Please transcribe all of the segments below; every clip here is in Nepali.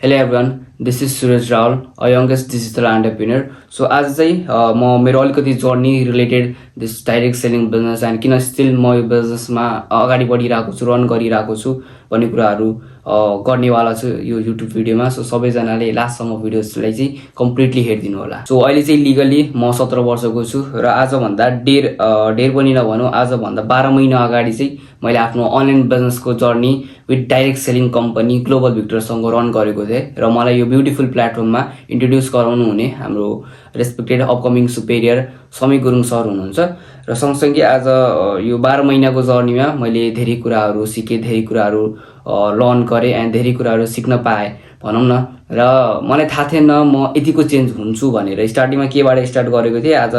Hello everyone, this is Suraj Raul, a youngest digital entrepreneur. So आज चाहिँ म मेरो अलिकति journey related this direct selling business and किन स्टिल म यो बिजनेसमा अगाडि बढिरहेको छु, रन गरिरहेको छु भन्ने कुराहरू गर्नेवाला छु यो युट्युब भिडियोमा. सो सबैजनाले लास्टसम्म भिडियोजलाई चाहिँ कम्प्लिटली हेरिदिनु होला. सो अहिले चाहिँ लिगली म 17 वर्षको छु र आजभन्दा डेढ पनि नभनौँ, आजभन्दा 12 महिना अगाडि चाहिँ मैले आफ्नो अनलाइन बिजनेसको journey with direct selling company global भिक्टरसँग रन गरेको थिएँ र मलाई यो ब्युटिफुल प्लेटफर्ममा इन्ट्रोड्युस गराउनु हुने हाम्रो रेस्पेक्टेड अपकमिङ सुपेरियर समी गुरुङ सर हुनुहुन्छ र सँगसँगै आज यो 12 महिनाको जर्नीमा मैले धेरै कुराहरू सिकेँ, धेरै कुराहरू लर्न गरेँ एन्ड धेरै कुराहरू सिक्न पाएँ भनौँ न. र मलाई थाहा थिएन म यतिको चेन्ज हुन्छु भनेर. स्टार्टिङमा केबाट स्टार्ट गरेको थिएँ, आज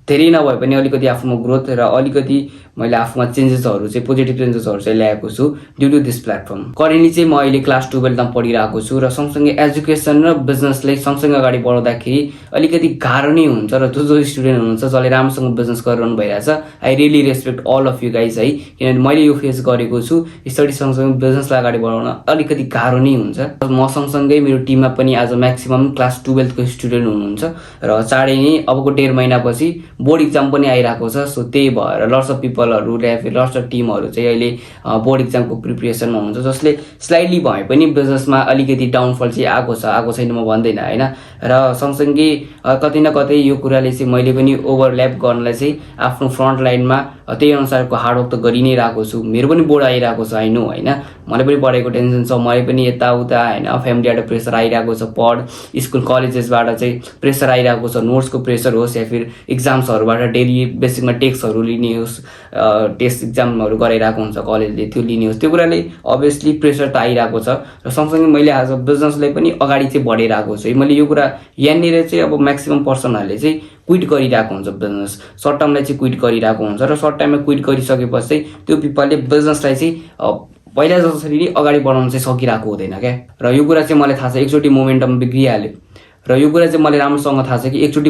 धेरै नभए पनि अलिकति आफूमा ग्रोथ र अलिकति मैले आफूमा चेन्जेसहरू चाहिँ पोजिटिभ चेन्जेसहरू चाहिँ ल्याएको छु due to this platform. Currently चाहिँ म अहिले क्लास 12 मा पढिरहेको छु र सँगसँगै एजुकेसन र बिजनेसलाई सँगसँगै अगाडि बढाउँदाखेरि अलिकति गाह्रो नै हुन्छ र जो स्टुडेन्ट हुनुहुन्छ जसले राम्रोसँग बिजनेस गरिरहनु भइरहेछ, I really respect all of you guys है, किनभने मैले यो फेस गरेको छु. स्टडी सँगसँगै बिजनेसलाई अगाडि बढाउन अलिकति गाह्रो नै हुन्छ. म सँगसँगै मेरो टिममा पनि आज म्याक्सिमम क्लास 12 को स्टुडेन्ट हुनुहुन्छ र चाँडै नै अबको 1.5 महिनापछि बोर्ड इक्जाम पनि आइरहेको छ. सो त्यही भएर लट्स अफ पिपलहरू लट्स अफ टिमहरू चाहिँ अहिले बोर्ड इक्जामको प्रिपरेसनमा हुन्छ, जसले स्लाइडली भए पनि बिजनेसमा अलिकति डाउनफल चाहिँ आएको छैन म भन्दैन होइन. र सँगसँगै कतै न कतै यो कुराले चाहिँ मैले पनि ओभरल्याप गर्नलाई चाहिँ आफ्नो फ्रन्ट लाइनमा त्यही अनुसारको हार्डवर्क त गरि नै रहेको छु. मेरो पनि बोर्ड आइरहेको छ आई नो होइन, मलाई पनि पढेको टेन्सन छ, मैले पनि यताउता होइन, फ्यामिलीबाट प्रेसर आइरहेको छ, स्कुल कलेजेसबाट चाहिँ प्रेसर आइरहेको छ, नोट्सको प्रेसर होस् या फिर इक्जाम्सहरूबाट डेली बेसिकमा टेक्स्टहरू लिने होस्, टेस्ट इक्जामहरू गराइरहेको हुन्छ कलेजले, त्यो लिने होस्, त्यो कुराले अभियसली प्रेसर त आइरहेको छ. र सँगसँगै मैले आज बिजनेसलाई पनि अगाडि चाहिँ बढिरहेको छु. मैले यो कुरा यहाँनिर चाहिँ अब म्याक्सिमम पर्सनहरूले चाहिँ क्विट गरिरहेको हुन्छ, बिजनेस सर्ट टर्मलाई चाहिँ क्विट गरिरहेको हुन्छ र सर्ट टाइममा क्विट गरिसकेपछि चाहिँ त्यो पिपलले बिजनेसलाई चाहिँ पहिला जसरी नै अगाडि बढाउन चाहिँ सकिरहेको हुँदैन क्या. र यो कुरा चाहिँ मलाई थाहा छ, एकचोटि मोमेन्टम बिग्रिहाल्यो र यो कुरा चाहिँ मलाई राम्रोसँग थाहा छ कि एकचोटि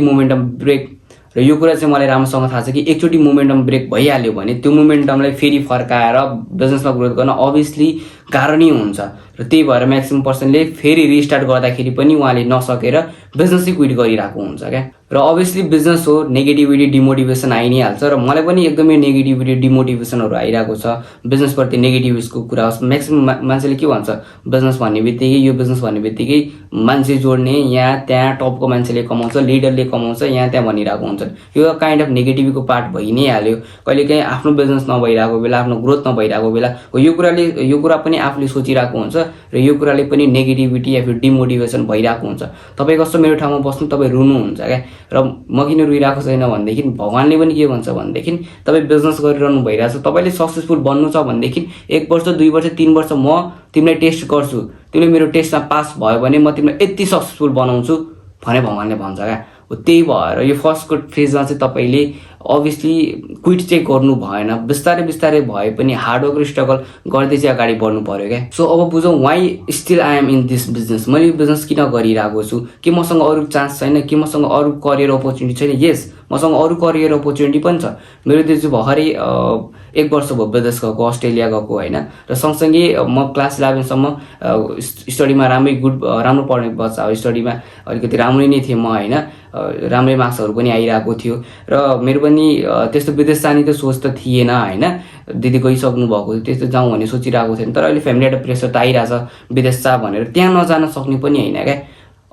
मोमेन्टम ब्रेक भइहाल्यो भने त्यो मोमेन्टमलाई फेरि फर्काएर बिजनेसमा ग्रोथ गर्न अभियसली गाह्रो नै हुन्छ. र त्यही भएर म्याक्सिमम पर्सनले फेरि रिस्टार्ट गर्दाखेरि पनि उहाँले नसकेर बिजनेसै क्विट गरिरहेको हुन्छ क्या. र अभियसली बिजनेस हो, नेगेटिभिटी डिमोटिभेसन आइ नै हाल्छ र मलाई पनि एकदमै नेगेटिभिटी डिमोटिभेसनहरू आइरहेको छ. बिजनेसप्रति नेगेटिभको कुरा होस्, म्याक्सिमम मान्छेले के भन्छ, बिजनेस भन्ने बित्तिकै यो बिजनेस भन्ने बित्तिकै मान्छे जोड्ने, यहाँ त्यहाँ टपको मान्छेले कमाउँछ, लिडरले कमाउँछ, यहाँ त्यहाँ भनिरहेको हुन्छ. यो काइन्ड अफ नेगेटिभको पार्ट भइ नै हाल्यो. कहिलेकाहीँ आफ्नो बिजनेस नभइरहेको बेला, आफ्नो ग्रोथ नभइरहेको बेला यो कुरा पनि आफूले सोचिरहेको हुन्छ र यो कुराले पनि नेगेटिभिटी या फिर डिमोटिभेसन भइरहेको हुन्छ. तपाईँ कस्तो मेरो ठाउँमा बस्नु, तपाईँ रुनुहुन्छ क्या. र म किन रुइरहेको छैन भनेदेखि भगवान्ले पनि के भन्छ भनेदेखि तपाईँ बिजनेस गरिरहनु भइरहेछ, तपाईँले सक्सेसफुल बन्नु छ भनेदेखि 1 वर्ष 2 वर्ष 3 वर्ष म तिमीलाई टेस्ट गर्छु, तिमीले मेरो टेस्टमा पास भयो भने म तिमीलाई यति सक्सेसफुल बनाउँछु भने भगवान्ले भन्छ क्या. त्यही भएर यो फर्स्टको फेजमा चाहिँ तपाईँले अभियसली क्विट चाहिँ गर्नु भएन, बिस्तारै भए पनि हार्डवर्क र स्ट्रगल गर्दै चाहिँ अगाडि बढ्नु पर्यो क्या. सो अब बुझौँ why still I am in this business. मैले यो बिजनेस किन गरिरहेको छु? के मसँग अरू चान्स छैन? के मसँग अरू करियर अपर्च्युनिटी छैन? यस, मसँग अरू करियर अपर्च्युनिटी पनि छ. मेरो त्यो चाहिँ भर्खरै 1 वर्ष भयो विदेश गएको, अस्ट्रेलिया गएको होइन. र सँगसँगै म क्लास 11 सम्म स्टडीमा राम्रो पढ्ने बच्चा हो, स्टडीमा अलिकति राम्रै नै थिएँ म होइन, राम्रै मार्क्सहरू पनि आइरहेको थियो र मेरो पनि त्यस्तो विदेश जाने त सोच त थिएन होइन. दिदी गइसक्नु भएको त्यस्तो जाउँ भन्ने सोचिरहेको थिएन, तर अहिले फ्यामिलीबाट प्रेसर त आइरहेछ विदेश जा भनेर. त्यहाँ नजान सक्ने पनि होइन क्या.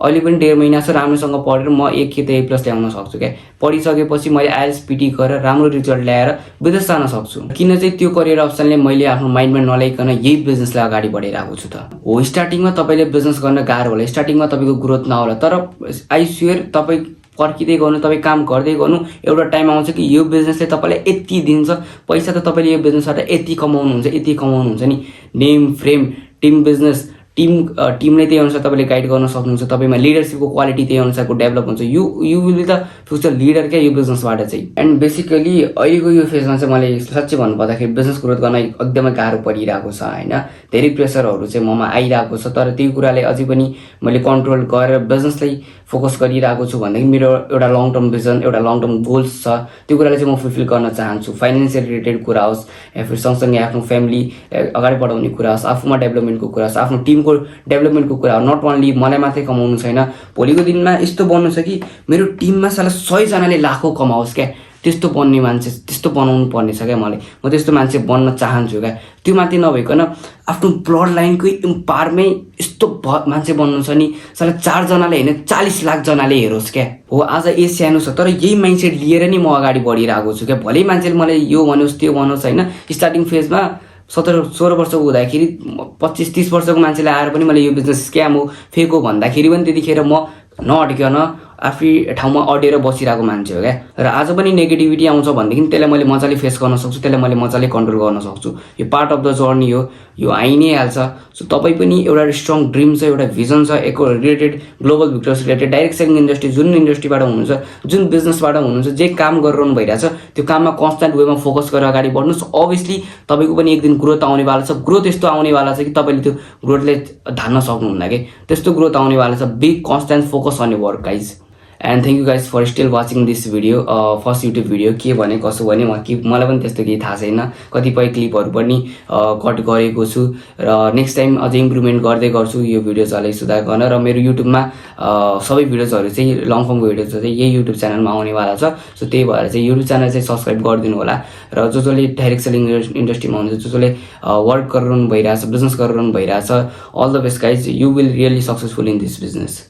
अहिले पनि 1.5 महिना छ, राम्रोसँग पढेर म एक खेत A+ ल्याउन सक्छु क्या. पढिसकेपछि मैले आइएल्स पिटी गरेर राम्रो रिजल्ट ल्याएर विदेश जान सक्छु. किन चाहिँ त्यो करियर अप्सनले मैले आफ्नो माइन्डमा नल्याइकन यही बिजनेसलाई अगाडि बढाइरहेको छु त हो. स्टार्टिङमा तपाईँले बिजनेस गर्न गाह्रो होला, स्टार्टिङमा तपाईँको ग्रोथ नहोला, तर आई स्वेयर तपाईँ पर्खिँदै गर्नु, तपाईँ काम गर्दै गर्नु, एउटा टाइम आउँछ कि यो बिजनेसले तपाईँलाई यति दिन्छ पैसा, त तपाईँले यो बिजनेसबाट यति कमाउनुहुन्छ नि. नेम फ्रेम टिम बिजनेस टिमले त्यही अनुसार तपाईँले गाइड गर्न सक्नुहुन्छ. तपाईँमा लिडरसिपको क्वालिटी त्यही अनुसारको डेभलप हुन्छ. You will be the future leader क्या यो बिजनेसबाट चाहिँ. एन्ड बेसिकली अहिलेको यो फेजमा चाहिँ मैले साँच्चै भन्नुपर्दाखेरि बिजनेस ग्रोथ गर्न एकदमै गाह्रो परिरहेको छ होइन. धेरै प्रेसरहरू चाहिँ ममा आइरहेको छ, तर त्यो कुराले अझै पनि मैले कन्ट्रोल गरेर बिजनेसलाई फोकस गरिरहेको छु भनेदेखि मेरो एउटा लङ टर्म भिजन, एउटा लङ टर्म गोल्स छ, त्यो कुरालाई चाहिँ म फुलफिल गर्न चाहन्छु. फाइनेन्सियल रिलेटेड कुरा होस् या फिर सँगसँगै आफ्नो फ्यामिली अगाडि बढाउने कुरा होस्, आफूमा डेभलपमेन्टको कुरा होस्, आफ्नो टिम टिमको डेभलपमेन्टको कुरा हो, नट ओन्ली मलाई मात्रै कमाउनु छैन। भोलिको दिनमा यस्तो बन्नु छ कि मेरो टिममा साला 100 जनाले लाखौँ कमाओस् क्या, त्यस्तो बन्ने मान्छे, त्यस्तो बनाउनु पर्ने छ क्या मलाई। म त्यस्तो मान्छे बन्न चाहन्छु क्या। त्यो मात्रै नभइकन आफ्नो ब्लड लाइनकै इम्पावरमै यस्तो मान्छे बन्नु छ नि साला 4 जनाले होइन 40 लाख जनाले हेरोस् क्या। हो आज एज सानो छ तर यही माइन्डसेट लिएर नि म अगाडि बढिरहेको छु क्या। भलै मान्छेले मलाई यो भन्योस् त्यो भन्योस् होइन, स्टार्टिङ फेजमा 17-16 वर्षको हुँदाखेरि 25-30 वर्षको मान्छेले आएर पनि मैले यो बिजनेस स्क्याम हो, फेक हो भन्दाखेरि पनि त्यतिखेर म नअड्किकन आफ्नै ठाउँमा अडेर बसिरहेको मान्छे हो क्या। र आज पनि नेगेटिभिटी आउँछ भनेदेखि त्यसलाई मैले मजाले फेस गर्न सक्छु, त्यसलाई मैले मजाले कन्ट्रोल गर्न सक्छु। यो पार्ट अफ द जर्नी हो, यो आइ नै हाल्छ। सो तपाईँ पनि एउटा स्ट्रङ ड्रिम छ, एउटा भिजन छ, एको related global victors related direct selling industry जुन इन्डस्ट्रीबाट हुनुहुन्छ, जुन बिजनेसबाट हुनुहुन्छ, जे काम गरिरहनु भइरहेछ त्यो काममा कन्स्ट्यान्ट वेमा फोकस गरेर अगाडि बढ्नुहोस्। अभियसली तपाईँको पनि एक दिन ग्रोथ आउनेवाला छ। ग्रोथ यस्तो आउनेवाला छ कि तपाईँले त्यो ग्रोथले धान्न सक्नुहुन्न कि त्यस्तो ग्रोथ आउनेवाला छ। Big constant focus on your work guys. And thank you guys for still watching this video. First YouTube video के भने कसो भने मलाई पनि त्यस्तो केही थाहा छैन। कतिपय क्लिपहरू पनि कट गरेको छु र नेक्स्ट टाइम अझै इम्प्रुभमेन्ट गर्दै गर्छु यो भिडियोजहरूलाई सुधार गर्न। र मेरो युट्युबमा सबै भिडियोजहरू चाहिँ लङ फर्मको भिडियोजहरू चाहिँ यही युट्युब च्यानलमा आउनेवाला छ। सो त्यही भएर चाहिँ युट्युब च्यानल चाहिँ सब्सक्राइब गरिदिनु होला। र जसले डाइरेक्ट सेलिङ इन्डस्ट्रीमा हुनुहुन्छ, जसले वर्क गरिरहनु भइरहेछ, बिजनेस गरिरहनु भइरहेछ, all the best guys. You will really successful in this business.